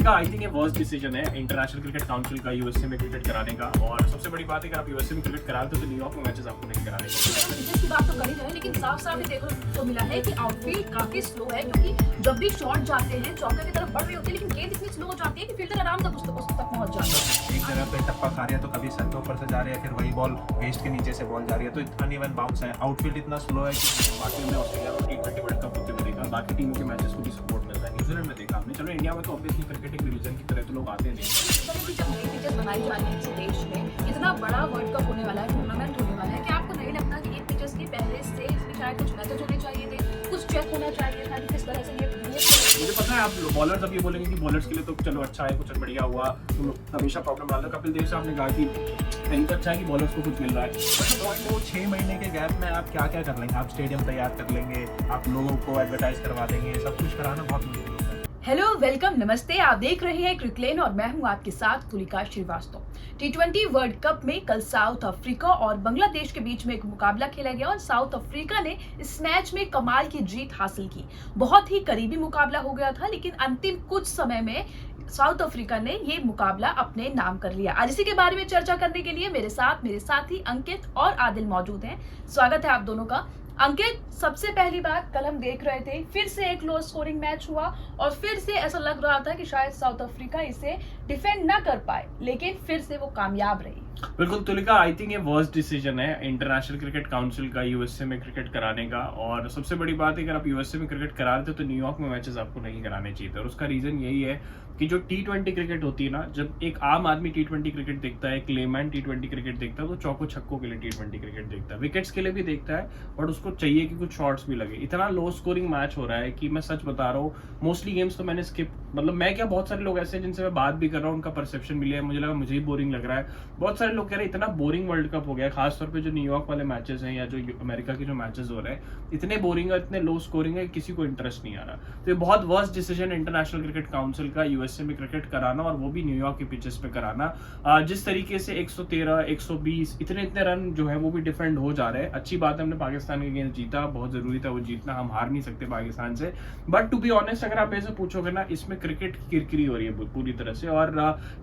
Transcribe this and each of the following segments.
I think ये worst decision है international cricket council का यूएसए में क्रिकेट कराने का। और सबसे बड़ी बात है कि आप यूएसए में क्रिकेट करा रहे हो तो न्यूयॉर्क में मैचेस आपको नहीं कराने की बात तो करी है, लेकिन साफ साफ ये देखने को मिला है कि आउटफील्ड काफी स्लो है, क्योंकि जब भी शॉट जाते हैं चौके की तरफ बढ़ रही होती है, लेकिन गेंद इतनी स्लो हो जाती है कि फील्डर आराम तक उस तक पहुंच जाता है। एक जगह पे टप्पा खा रही है तो कभी सर के ऊपर से जा रही है, फिर वही बॉल वेस्ट के नीचे से बॉल जा रही है, तो अनइवन बाउंस है। आउटफील्ड इतना स्लो है कि बाकी हमने ऑस्ट्रेलिया में T20 वर्ल्ड कप होते हुए देखा, बाकी टीमों के मैचेस को भी सपोर्ट मिलता है। न्यूजीलैंड में देखा हमने, चलो इंडिया में तो ऑब्वियसली क्रिकेट एक रिलीजन की तरह तो लोग आते नहीं। जब नई पिचेस बनाई जा रही है इस देश में, इतना बड़ा वर्ल्ड कप होने वाला है, टूर्नामेंट होने वाला है, कि आपको नहीं लगता कि इन पिचेस की पहले से इसमें शायद कुछ मैसेज होने चाहिए थे, कुछ चेक होना चाहिए था कि किस तरह से ये मुझे पता है आप बॉलर्स अब ये बोलेंगे कि बॉलर्स के लिए तो चलो अच्छा है, कुछ बढ़िया हुआ, तुम हमेशा प्रॉब्लम डाल दो। कपिल देव साहब ने कहा कि कहीं तो अच्छा है कि बॉलर्स को कुछ मिल रहा है। तो 6 महीने के गैप में आप क्या क्या कर लेंगे? आप स्टेडियम तैयार कर लेंगे, आप लोगों को एडवर्टाइज करवा देंगे, सब कुछ कराना बहुत मुश्किल होता है। हेलो, वेलकम, नमस्ते। आप देख रहे हैं क्रिकलेन और मैं हूं आपके साथ Tulika Srivastava. T20 world cup में कल साउथ अफ्रीका और बांग्लादेश के बीच में एक मुकाबला खेला गया और साउथ अफ्रीका ने इस मैच में कमाल की जीत हासिल की। बहुत ही करीबी मुकाबला हो गया था, लेकिन अंतिम कुछ समय में साउथ अफ्रीका ने ये मुकाबला अपने नाम कर लिया। आज इसी के बारे में चर्चा करने के लिए मेरे साथी अंकित और आदिल मौजूद हैं। स्वागत है आप दोनों का। अंकित, सबसे पहली बात, कल हम देख रहे थे फिर से एक लो स्कोरिंग मैच हुआ और फिर से ऐसा लग रहा था कि शायद साउथ अफ्रीका इसे डिफेंड ना कर पाए, लेकिन फिर से वो कामयाब रही। बिल्कुल तुलिका, आई थिंक ये वर्स्ट डिसीजन है इंटरनेशनल क्रिकेट काउंसिल का यूएसए में क्रिकेट कराने का। और सबसे बड़ी बात है, अगर आप यूएसए में क्रिकेट करा रहे थे तो न्यूयॉर्क में मैचेस आपको नहीं कराने चाहिए थे। और उसका रीजन यही है कि जो T20 क्रिकेट होती है ना, जब एक आम आदमी T20 क्रिकेट देखता है, एक लेमैन T20 क्रिकेट देखता है, तो चौको छक्कों के लिए T20 क्रिकेट देखता है, विकेट्स के लिए भी देखता है, और उसको चाहिए कि कुछ शॉट्स भी लगे। इतना लो स्कोरिंग मैच हो रहा है कि मैं सच बता रहा हूँ, मोस्टली गेम्स तो मैंने स्किप, मतलब मैं क्या, बहुत सारे लोग ऐसे हैं जिनसे मैं बात भी कर रहा हूँ, उनका परसेप्शन मिला है, मुझे लगा मुझे ही बोरिंग लग रहा है। बहुत सारे लोग कह रहे हैं इतना बोरिंग वर्ल्ड कप हो गया, खासतौर पे जो न्यूयॉर्क वाले मैचेस हैं या जो अमेरिका के जो मैचेस हो रहे हैं, इतने बोरिंग है, इतने लो स्कोरिंग है, किसी को इंटरेस्ट नहीं आ रहा। तो ये बहुत worst decision international cricket council का यूएसए में क्रिकेट कराना, और वो भी न्यूयॉर्क के पिचेस पे कराना। जिस तरीके से 113, 120 इतने रन जो है वो भी डिफेंड हो जा रहे हैं। अच्छी बात है, हमने पाकिस्तान के अगेंस्ट जीता, बहुत जरूरी था वो जीतना, हम हार नहीं सकते पाकिस्तान से। बट टू बी ऑनेस्ट, अगर आप ऐसे पूछोगे ना, इसमें क्रिकेट की किरकिरी हो रही है पूरी तरह से, और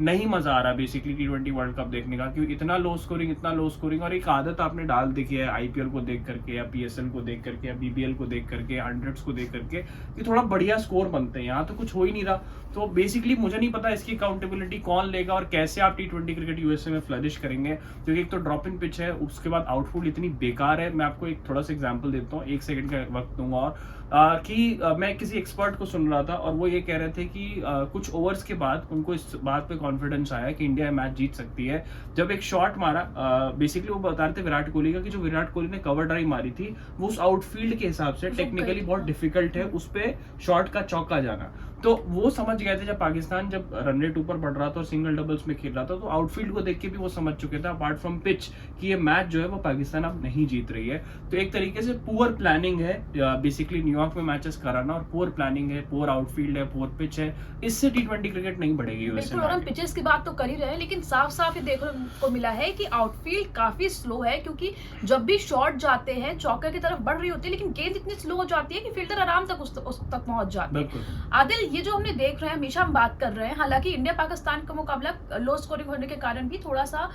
नहीं मजा आ रहा बेसिकली T20 वर्ल्ड कप देखने का, क्योंकि इतना लो स्कोरिंग। और एक आदत आपने डाल देखी है आईपीएल को देख करके, या PSL को देख करके, या BBL को देख करके, 100s को देख करके, कि थोड़ा बढ़िया स्कोर बनते हैं। यहाँ तो कुछ हो ही नहीं रहा। तो बेसिकली मुझे नहीं पता इसकी अकाउंटेबिलिटी कौन लेगा और कैसे आप T20 क्रिकेट यूएसए में फ्लरिश करेंगे, क्योंकि एक तो ड्रॉप इन पिच है, उसके बाद आउटफील्ड इतनी बेकार है। मैं आपको एक थोड़ा सा एग्जांपल देता हूँ, 1 सेकंड का वक्त दूंगा। और मैं किसी एक्सपर्ट को सुन रहा था और वो ये कह रहे थे कि कुछ ओवर्स के बाद उनको इस बात पे कॉन्फिडेंस आया कि इंडिया मैच जीत सकती है, जब एक शॉट मारा। बेसिकली वो बता रहे थे विराट कोहली का, कि जो विराट कोहली ने कवर ड्राइव मारी थी, वो उस आउटफील्ड के हिसाब से टेक्निकली बहुत डिफिकल्ट है उस पे शॉट का चौका जाना। तो वो समझ गए थे, जब पाकिस्तान जब रन रेट ऊपर बढ़ रहा था और सिंगल डबल्स में खेल रहा था, तो आउटफील्ड को देख के भी वो समझ चुके थे, अपार्ट फ्रॉम पिच, कि ये मैच जो है वो पाकिस्तान अब नहीं जीत रही है। तो एक तरीके से पुअर प्लानिंग है बेसिकली न्यूयॉर्क में मैचेस कराना, और पुअर प्लानिंग है, पुअर आउटफील्ड है, पुअर पिच है। इससे T20 क्रिकेट नहीं बढ़ेगी यूएसए में। हम पिचेस की बात तो कर ही रहे हैं, लेकिन साफ साफ ये देखने को मिला है कि आउटफील्ड काफी स्लो है, क्योंकि जब भी शॉट जाते हैं चौके की तरफ बढ़ रही होती है, लेकिन गेंद इतनी स्लो हो जाती है कि फील्डर आराम तक उस तक पहुंच जाते हैं। आदिल, ये जो हमने देख रहे हैं, हमेशा हम बात कर रहे हैं, हालांकि इंडिया पाकिस्तान का मुकाबला लो स्कोरिंग होने के कारण भी थोड़ा सा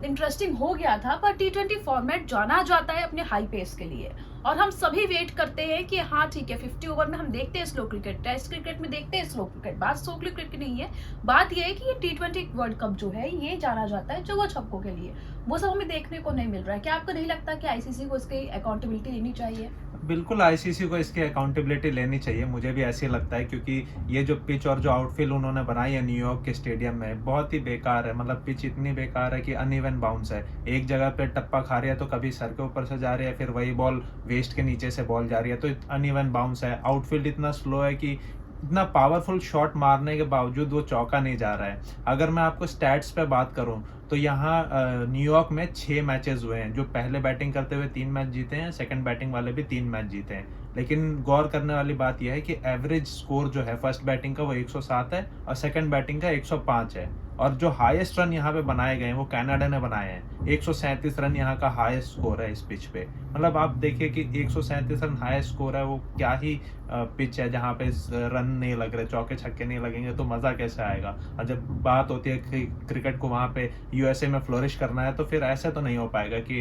इंटरेस्टिंग हो गया था, पर T20 फॉर्मेट जाना जाता है अपने हाई पेस के लिए, और हम सभी वेट करते हैं कि हाँ ठीक है, 50 ओवर में हम देखते हैं स्लो क्रिकेट, टेस्ट क्रिकेट में देखते हैं स्लो क्रिकेट। बात स्लो क्रिकेट नहीं है, बात यह है कि ये T20 वर्ल्ड कप जो है ये जाना जाता है चौको छक्कों के लिए, वो सब हमें देखने को नहीं मिल रहा है। क्या आपको नहीं लगता कि आईसीसी को इसकी अकाउंटेबिलिटी लेनी चाहिए? बिल्कुल, आईसीसी को इसकी अकाउंटेबिलिटी लेनी चाहिए, मुझे भी ऐसे लगता है, क्योंकि ये जो पिच और जो आउटफील्ड उन्होंने बनाई है न्यूयॉर्क के स्टेडियम में, बहुत ही बेकार है। मतलब पिच इतनी बेकार है कि अनइवन बाउंस है, एक जगह पे टप्पा खा रही है तो कभी सर के ऊपर से जा रही है, फिर वही बॉल वेस्ट के नीचे से बॉल जा रही है, तो अनइवन बाउंस है। आउटफील्ड इतना स्लो है कि इतना पावरफुल शॉट मारने के बावजूद वो चौका नहीं जा रहा है। अगर मैं आपको स्टैट्स पे बात करूं तो यहाँ न्यूयॉर्क में 6 मैचेस हुए हैं, जो पहले बैटिंग करते हुए 3 मैच जीते हैं, सेकंड बैटिंग वाले भी 3 मैच जीते हैं। लेकिन गौर करने वाली बात यह है कि एवरेज स्कोर जो है फर्स्ट बैटिंग का वो 107 है और सेकंड बैटिंग का 105 है। और जो हाईएस्ट रन यहाँ पे बनाए गए हैं वो कनाडा ने बनाए हैं। 137 रन यहाँ का हाईएस्ट स्कोर है इस पिच पे। मतलब आप देखिए कि 137 रन हाईएस्ट स्कोर है, वो क्या ही पिच है जहाँ पे रन नहीं लग रहे, चौके छक्के नहीं लगेंगे तो मजा कैसे आएगा। और जब बात होती है कि क्रिकेट को वहाँ पे यूएसए में फ्लोरिश करना है तो फिर ऐसे तो नहीं हो पाएगा कि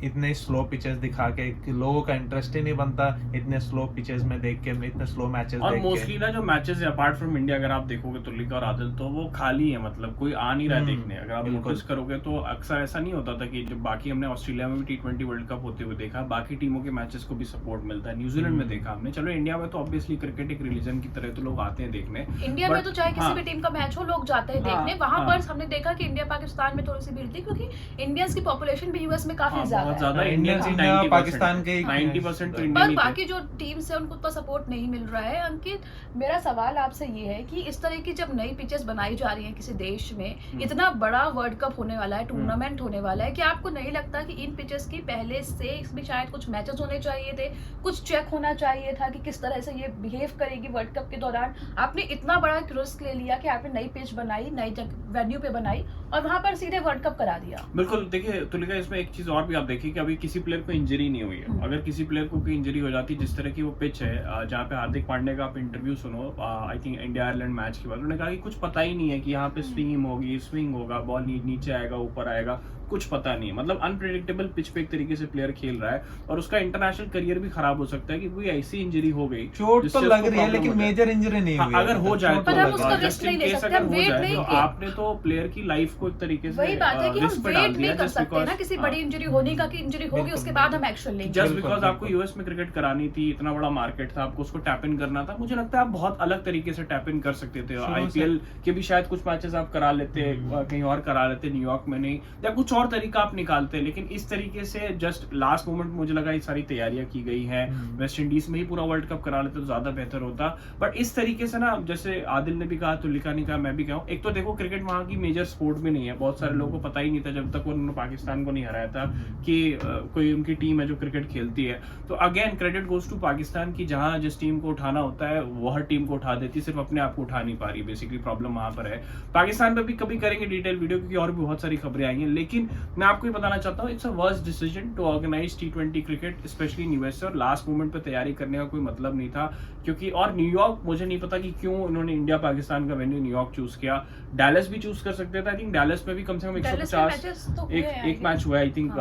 इतने स्लो पिचेस दिखा के लोगों का इंटरेस्ट ही नहीं बनता इतने स्लो पिचेस में देख के, इतने स्लो मैचेस और देख मोस्टली के। ना जो मैचेस है अपार्ट फ्रॉम इंडिया, अगर आप देखोगे तुलिका और आदिल, तो वो खाली है, मतलब कोई आ नहीं रहा है देखने। अगर आप बिल्कुल। नोटिस करोगे तो अक्सर ऐसा नहीं होता था कि जब बाकी हमने ऑस्ट्रेलिया में भी T20 वर्ल्ड कप होते हुए देखा, बाकी टीमों के मैचेस को भी सपोर्ट मिलता है। न्यूजीलैंड में देखा हमने, चलो इंडिया में तो ऑब्वियसली क्रिकेट एक रिलीजन की तरह तो लोग आते हैं देखने। इंडिया में But, तो चाहे किसी हाँ, भी टीम का मैच हो लोग जाते हैं देखने। वहां हाँ। पर हमने देखा कि इंडिया पाकिस्तान में थोड़ी सी भीड़ थी क्योंकि इंडियंस की पॉपुलेशन भी यूएस में काफी हाँ, ज्यादा बहुत है। ज्यादा। इंडियंस इंडियन इंडिया पाकिस्तान के 90% तो इंडियन पर ही थे। बाकी जो टीम्स है उनको उतना सपोर्ट नहीं मिल रहा है। अंकित, मेरा सवाल आपसे ये है कि इस तरह की जब नई पिचेस बनाई जा रही हैं किसी देश में, इतना बड़ा वर्ल्ड कप होने वाला है, टूर्नामेंट होने वाला है, क्या आपको नहीं लगता कि इन पिचेस की पहले से इसमें शायद कुछ मैचेस होने चाहिए थे, कुछ चेक होना चाहिए था कि किस तरह से ये बिहेव करेगी वर्ल्ड कप के दौरान? आपने इतना बड़ा रिस्क ले लिया कि आपने नई पिच बनाई, नई वेन्यू पे बनाई और वहां पर सीधे वर्ल्ड कप करा दिया। बिल्कुल। देखिए तुलिका, इसमें एक चीज और भी आप देखिए कि अभी किसी प्लेयर को इंजरी नहीं हुई है। अगर किसी प्लेयर को कोई इंजरी हो जाती, जिस तरह की वो पिच है, जहाँ पे हार्दिक पांड्या का आप इंटरव्यू सुनो, I think India Ireland match के बाद, उन्होंने कहा कि कुछ पता ही नहीं है कि यहाँ पे स्विंग होगी, स्विंग होगा, बॉल नीचे आएगा, ऊपर आएगा, कुछ पता नहीं है। मतलब अनप्रेडिक्टेबल पिच पे एक तरीके से प्लेयर खेल रहा है और उसका इंटरनेशनल करियर भी खराब हो सकता है कि कोई ऐसी इंजरी हो गई, चोट जिससे तो उसको लग रही है problem लेकिन हो जाए। मेजर इंजरी नहीं हाँ, हुई है। अगर हो जाए चोट तो पर हम लग उसका रहा है। रिस्क नहीं ले case सकते, अगर हम हो वेट जाए नहीं तो किए। आपने तो प्लेयर की लाइफ को एक तरीके से वही बात है कि हम risk पे डाल वेट दिया नहीं कर just सकते because- ना किसी हाँ। बड़ी इंजरी होने का, कि इंजरी होगी बिल्कुल, उसके बाद हम एक्शन लेंगे। जस्ट बिल्कुल, बिकॉज आपको बिल्कुल। यूएस में क्रिकेट करानी थी, इतना बड़ा मार्केट था, आपको उसको टैप इन करना था, मुझे लगता है आप बहुत अलग तरीके से टैप इन कर सकते थे। आईपीएल के भी शायद कुछ मैचेस आप करा लेते, कहीं और करा लेते, न्यूयॉर्क में नहीं, या कुछ और तरीका आप निकालते। लेकिन इस तरीके से जस्ट लास्ट मोमेंट मुझे लगा ये सारी तैयारियां की गई हैं, वेस्ट इंडीज में ही पूरा वर्ल्ड कप करा लेते तो ज्यादा बेहतर होता। बट इस तरीके से ना, जैसे आदिल ने भी कहा, तुलिका ने कहा, मैं भी कहूँ, एक तो देखो क्रिकेट वहाँ की मेजर स्पोर्ट भी नहीं है। बहुत सारे लोगों को पता ही नहीं था जब तक उन्होंने पाकिस्तान को नहीं हराया था कि कोई उनकी टीम है जो क्रिकेट खेलती है। तो again credit goes to Pakistan की, जहां जिस टीम को उठाना होता है वो हर टीम को उठा देती है, सिर्फ अपने आप को उठा नहीं पा रही। बेसिकली प्रॉब्लम वहां पर है। पाकिस्तान पे भी कभी करेंगे डिटेल वीडियो, क्योंकि और भी बहुत सारी खबरें आई हैं। लेकिन मैं आपको ये बताना चाहता हूँ, it's a worst decision to organize T20 cricket, specially USA. और लास्ट मोमेंट पे तैयारी करने का कोई मतलब नहीं था, क्योंकि और न्यूयॉर्क, मुझे नहीं पता कि क्यों उन्होंने इंडिया पाकिस्तान का वेन्यू न्यूयॉर्क चूज किया। डैलस भी चूज कर सकते थे। आई थिंक डैलस में भी कम से कम 150 एक मैच हुआ है। आई थिंक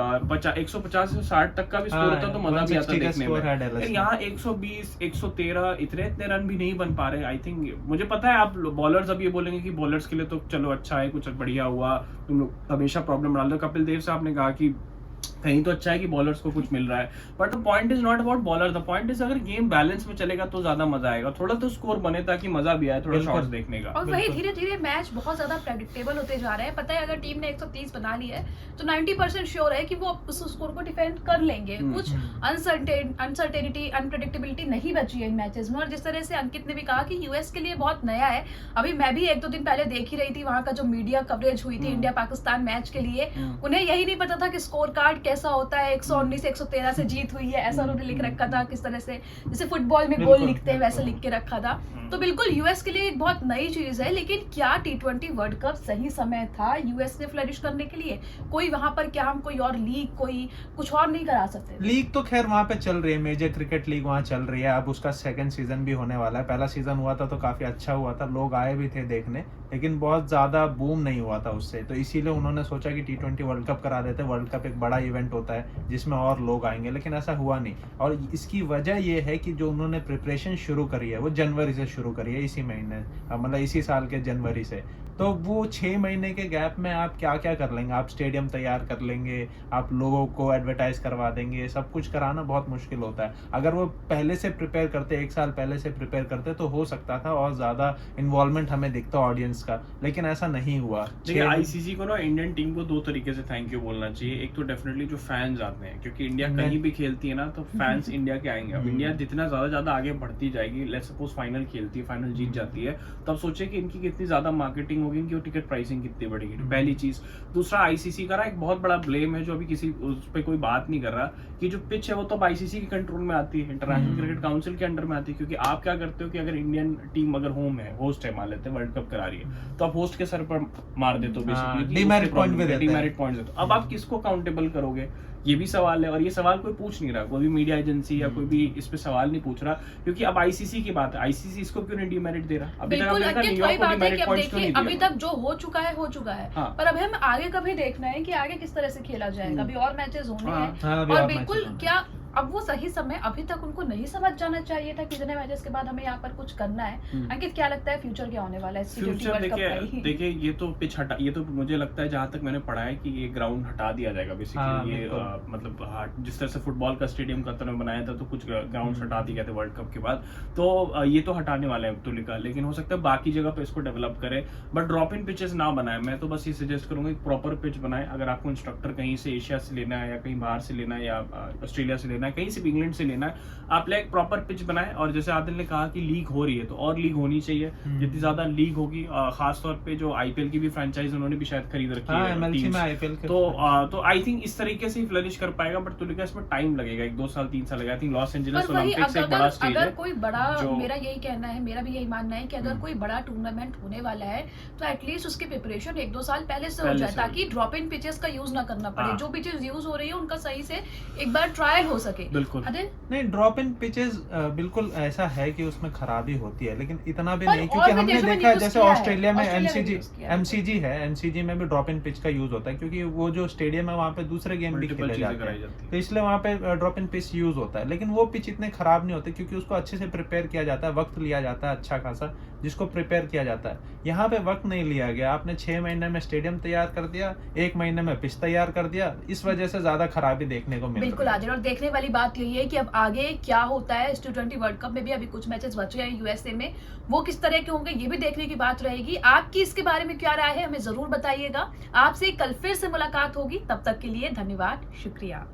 150 से 60 तक का भी स्कोर होता तो मजा भी आता देखने में। यहाँ 120 113 इतने रन भी नहीं बन पा रहे। आई थिंक, मुझे पता है आप बॉलर्स अब ये बोलेंगे कि बॉलर्स के लिए तो चलो अच्छा है, कुछ बढ़िया हुआ, तुम लोग हमेशा प्रॉब्लम डाल दो। कपिल देव साहब ने कहा कि कहीं तो अच्छा है कि बॉलर्स को कुछ मिल रहा है, but the point is not about bowler. The point is अगर गेम बैलेंस में चलेगा तो ज्यादा मजा आएगा, थोड़ा तो स्कोर बने ताकि मजा भी आए, थोड़ा शॉट्स देखने का। और वही धीरे धीरे मैच बहुत ज्यादा प्रेडिक्टेबल होते जा रहे हैं। पता है अगर टीम ने 130 बना ली है तो 90% श्योर है कि वो उस स्कोर को डिफेंड कर लेंगे। कुछ अनसर्टेनिटी, अनप्रेडिक्टेबिलिटी नहीं बची है इन मैचेस में। और जिस तरह से अंकित ने भी कहा कि यूएस के लिए बहुत नया है, अभी मैं भी 1-2 दिन पहले देख ही रही थी वहां का जो मीडिया कवरेज हुई थी इंडिया पाकिस्तान मैच के लिए। उन्हें यही नहीं पता था कि स्कोर कार्ड कैसा होता है, 119 113 से जीत हुई है, ऐसा उन्होंने लिख रखा था, किस तरह से जैसे फुटबॉल में गोल लिखते हैं वैसे लिख के रखा था। तो बिल्कुल यूएस के लिए एक बहुत नई चीज है। लेकिन क्या T20 वर्ल्ड कप सही समय था यूएस ने फ्लरिश करने के लिए? कोई वहां पर क्या हम कोई और लीग, कोई कुछ और नहीं करा सकते? लीग तो खैर वहाँ पे चल रही है, मेजर क्रिकेट लीग वहाँ चल रही है। अब उसका सेकंड सीजन भी होने वाला है। पहला सीजन हुआ था तो काफी अच्छा हुआ था, लोग आए भी थे देखने, लेकिन बहुत ज्यादा बूम नहीं हुआ था उससे। तो इसीलिए उन्होंने सोचा कि T20 वर्ल्ड कप करा देते। वर्ल्ड कप एक बड़ा इवेंट होता है जिसमें और लोग आएंगे, लेकिन ऐसा हुआ नहीं। और इसकी वजह ये है कि जो उन्होंने प्रिपरेशन शुरू करी है वो जनवरी से शुरू करी है, इसी महीने, मतलब इसी साल के जनवरी से। तो वो 6 महीने के गैप में आप क्या क्या कर लेंगे? आप स्टेडियम तैयार कर लेंगे, आप लोगों को एडवर्टाइज करवा देंगे, सब कुछ कराना बहुत मुश्किल होता है। अगर वो पहले से प्रिपेयर करते, 1 साल पहले से प्रिपेयर करते तो हो सकता था और ज्यादा इन्वॉल्वमेंट हमें दिखता ऑडियंस का, लेकिन ऐसा नहीं हुआ। देखिए आईसीसी को ना इंडियन टीम को 2 तरीके से थैंक यू बोलना चाहिए। एक तो डेफिनेटली जो फैंस आते हैं, क्योंकि इंडिया कहीं भी खेलती है ना तो फैंस इंडिया के आएंगे। अब इंडिया जितना ज्यादा आगे बढ़ती जाएगी, लेट्स सपोज फाइनल खेलती है, फाइनल जीत जाती है, तब सोचे कि इनकी कितनी ज्यादा मार्केटिंग होगी, होगी इनकी टिकट प्राइसिंग कितनी बढ़ेगी, पहली चीज। दूसरा, आईसीसी का ना एक बहुत बड़ा ब्लेम है जो अभी किसी उस पर कोई बात नहीं कर रहा, कि जो पिच है वो तो अब आईसीसी के कंट्रोल में आती है, इंटरनेशनल क्रिकेट काउंसिल के अंडर में आती है। क्योंकि आप क्या करते हो कि अगर इंडियन टीम अगर होम है, होस्ट है, मान लेते हैं वर्ल्ड कप करा रही है, तो आप होस्ट के सर पर मार देते हो बेसिकली, डीमेरिट पॉइंट भी देते हैं। डीमेरिट पॉइंट देते हो। अब आप किसको काउंटेबल करोगे, ये भी सवाल है। और ये सवाल कोई पूछ नहीं रहा, कोई भी मीडिया एजेंसी या कोई भी इस पे सवाल नहीं पूछ रहा, क्योंकि अब आईसीसी की बात है, आईसीसी इसको क्यों नहीं डीमेरिट दे रहा? अभी तक बिल्कुल आपने अंकित, न्यूयॉर्क वही को बात है कि डीमेरिट अब पॉइंट्स क्यों देखिए नहीं अभी दिए? तक जो हो चुका है हो चुका है, हाँ। पर अभी हमें आगे कभी देखना है कि आगे किस तरह से खेला जाएगा। अभी और मैचेस होने हाँ, हैं अभी और और बिल्कुल matches होने क्या अब वो सही समय अभी तक उनको नहीं समझ जाना चाहिए था कि इतने मैचेस के बाद हमें यहाँ पर कुछ करना है। अंकित क्या लगता है फ्यूचर क्या होने वाला है T20 फ्यूचर वर्ल्ड कप का ही? देखिए ये तो पिच हटा, ये तो मुझे लगता है जहां तक मैंने पढ़ा है कि ये ग्राउंड हटा दिया जाएगा हाँ, बेसिकली। ये बिल्कुल। मतलब जिस तरह से फुटबॉल का स्टेडियम का तरह बनाया था, तो कुछ ग्राउंड हटा दिए गए थे वर्ल्ड कप के बाद, तो ये तो हटाने वाले हैं तुलिका। लेकिन हो सकता है बाकी जगह पे इसको डेवलप करे, बट ड्रॉप इन पिचेस ना बनाए। मैं तो बस ये सजेस्ट करूंगा एक प्रॉपर पिच बनाए। अगर आपको इंस्ट्रक्टर कहीं से एशिया से लेना है या कहीं बाहर से लेना है या ऑस्ट्रेलिया से लेना है, कहीं से भी इंग्लैंड से लेना है, आप एक प्रॉपर पिच बनाए। और जैसे आदिल ने कहा कि लीग हो रही है, तो और लीग होनी चाहिए। जितनी ज्यादा लीग होगी, खास तौर पे जो आईपीएल की भी फ्रेंचाइज उन्होंने भी शायद खरीद रखी है एमएलसी teams, में आईपीएल के तो आई थिंक इस तरीके से ही फ्लरिश कर पाएगा। बट तुलिका इसमें टाइम लगेगा, 1-2 साल 3 साल लगेगा। आई थिंक लॉस एंजलिस पर वही ओलंपिक्स एक बड़ा स्टेज अगर है। कोई बड़ा, जो- मेरा यही कहना है, मेरा भी यही मानना है कि अगर कोई बड़ा टूर्नामेंट होने वाला है तो एटलीस्ट उसकी प्रिपरेशन 1-2 साल पहले से हो पहले जाए, से ताकि ड्रॉप इन पिचेस का यूज ना करना पड़े। हाँ। जो पिचेस यूज हो रही है उनका सही से एक बार ट्रायल हो सके। बिल्कुल अदिल, नहीं, ड्रॉप इन पिचेस बिल्कुल ऐसा है कि उसमें खराबी होती है, लेकिन इतना भी पर नहीं, और क्योंकि भी हमने देशों में देखा है use जैसे किया है। ऑस्ट्रेलिया में ऑस्ट्रेलिया में एमसीजी use किया है। एमसीजी है, एमसीजी में भी ड्रॉप इन पिच का यूज होता है, क्योंकि वो जो स्टेडियम है वहाँ पे दूसरे गेम भी मल्टीपल खेले चीजें जाते कराई हैं, जाती तो है। इसलिए वहाँ पे ड्रॉप इन पिच यूज होता है। लेकिन वो पिच इतने खराब नहीं होते, क्योंकि उसको अच्छे से प्रिपेयर किया जाता है, वक्त लिया जाता है अच्छा खासा, जिसको प्रिपेयर किया जाता है। यहाँ पे वक्त नहीं लिया गया, आपने 6 महीने में स्टेडियम तैयार कर दिया, 1 महीने में पिच तैयार कर दिया, इस वजह से ज्यादा खराबी देखने को मिल बिल्कुल रही है। आदिल, और देखने वाली बात यही है कि अब आगे क्या होता है। T20 वर्ल्ड कप में भी अभी कुछ मैचेस बचे हैं यूएसए में, वो किस तरह के होंगे ये भी देखने की बात रहेगी। आपकी इसके बारे में क्या राय है हमें जरूर बताइएगा। आपसे कल फिर से मुलाकात होगी, तब तक के लिए धन्यवाद, शुक्रिया।